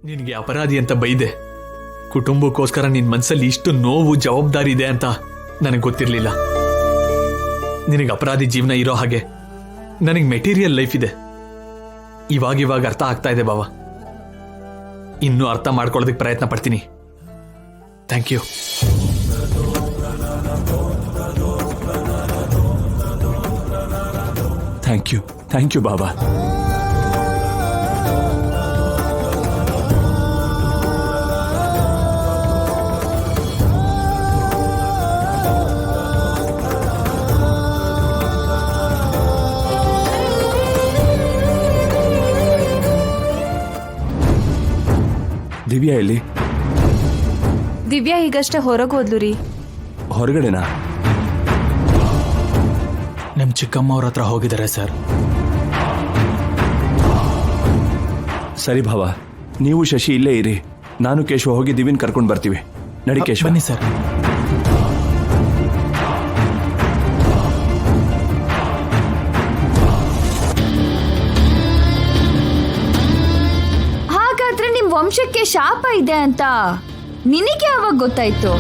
ನಿನಗೆ ಅಪರಾಧಿ ಅಂತ ಬೈದೆ. ಕುಟುಂಬಕ್ಕೋಸ್ಕರ ನಿನ್ ಮನ್ಸಲ್ಲಿ ಇಷ್ಟು ನೋವು ಜವಾಬ್ದಾರಿ ಇದೆ ಅಂತ ನನಗೆ ಗೊತ್ತಿರಲಿಲ್ಲ. ನಿನಗೆ ಅಪರಾಧಿ ಜೀವನ ಇರೋ ಹಾಗೆ ನನಗೆ ಮೆಟೀರಿಯಲ್ ಲೈಫ್ ಇದೆ. ಇವಾಗ ಅರ್ಥ ಆಗ್ತಾ ಇದೆ ಬಾವ. ಇನ್ನೂ ಅರ್ಥ ಮಾಡ್ಕೊಳ್ಳೋದಕ್ಕೆ ಪ್ರಯತ್ನ ಪಡ್ತೀನಿ. Thank you. ಥ್ಯಾಂಕ್ ಯು ಬಾಬಾ. ದಿವ್ಯಾ ಎಲ್ಲಿ? ದಿವ್ಯಾ ಈಗಷ್ಟೇ ಹೊರಗೆ ಹೋದ್ಲು ರೀ. ಹೊರಗಡೆನಾ? ನಮ್ಮ ಚಿಕ್ಕಮ್ಮ ಅವ್ರ ಹತ್ರ ಹೋಗಿದ್ದಾರೆ ಸರ್. ಸರಿ ಭಾವ, ನೀವು ಶಶಿ ಇಲ್ಲೇ ಇರಿ. ನಾನು ಕೇಶವ ಹೋಗಿ ದಿವ್ಯನ್ ಕರ್ಕೊಂಡು ಬರ್ತೀವಿ. ನಡಿ ಕೇಶವ. ಬನ್ನಿ ಸರ್. ಹಾಗಾದ್ರೆ ನಿಮ್ ವಂಶಕ್ಕೆ ಶಾಪ ಇದೆ ಅಂತ ನಿನಗೆ ಯಾವಾಗ ಗೊತ್ತಾಯ್ತು?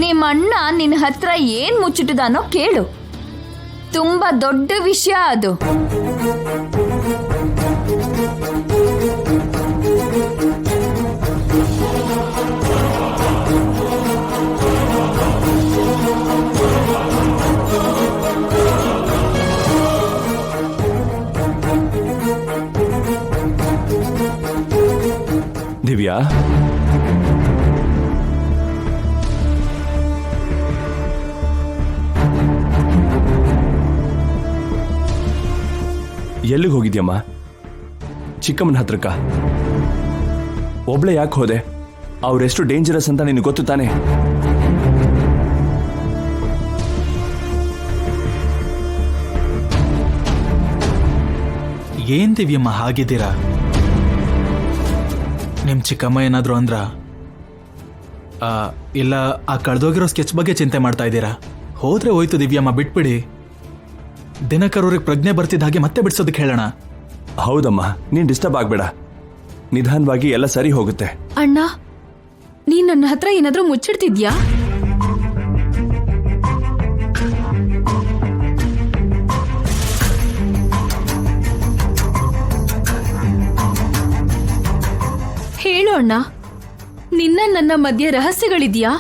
ನಿಮ್ಮ ಅಣ್ಣ ನಿನ್ನ ಹತ್ರ ಏನ್ ಮುಚ್ಚಿಟ್ಟದಾನೋ ಕೇಳು. ತುಂಬಾ ದೊಡ್ಡ ವಿಷಯ ಅದು. ದಿವ್ಯಾ, ಎಲ್ಲಿಗೆ ಹೋಗಿದ್ಯಮ್ಮ? ಚಿಕ್ಕಮ್ಮನ ಹತ್ರಕ್ಕ? ಒಬ್ಳೆ ಯಾಕೆ ಹೋದೆ? ಅವರೆಷ್ಟು ಡೇಂಜರಸ್ ಅಂತ ನಿನಗೆ ಗೊತ್ತು ತಾನೆ? ಏನ್ ದಿವ್ಯಮ್ಮ ಹಾಗಿದ್ದೀರಾ? ನಿಮ್ ಚಿಕ್ಕಮ್ಮ ಏನಾದ್ರು ಅಂದ್ರ? ಇಲ್ಲ ಆ ಕಳೆದೋಗಿರೋ ಸ್ಕೆಚ್ ಬಗ್ಗೆ ಚಿಂತೆ ಮಾಡ್ತಾ ಇದ್ದೀರಾ? ಹೋದ್ರೆ ಹೋಯ್ತು ದಿವ್ಯಮ್ಮ, ಬಿಟ್ಬಿಡಿ. ದಿನಕರವ್ರಿಗೆ ಪ್ರಜ್ಞೆ ಬರ್ತಿದ್ದ ಹಾಗೆ ಮತ್ತೆ ಬಿಡ್ಸೋದಕ್ಕೆ ಹೇಳೋಣ. ಹೌದಮ್ಮ, ನೀನ್ ಡಿಸ್ಟರ್ಬ್ ಆಗ್ಬೇಡ. ನಿಧಾನವಾಗಿ ಎಲ್ಲ ಸರಿ ಹೋಗುತ್ತೆ. ಅಣ್ಣ, ನೀನ್ ನನ್ನ ಹತ್ರ ಏನಾದ್ರೂ ಮುಚ್ಚಿಡ್ತಿದ್ಯಾ? ಹೇಳು ಅಣ್ಣ, ನಿನ್ನ ನನ್ನ ಮಧ್ಯೆ ರಹಸ್ಯಗಳಿದ್ಯಾ?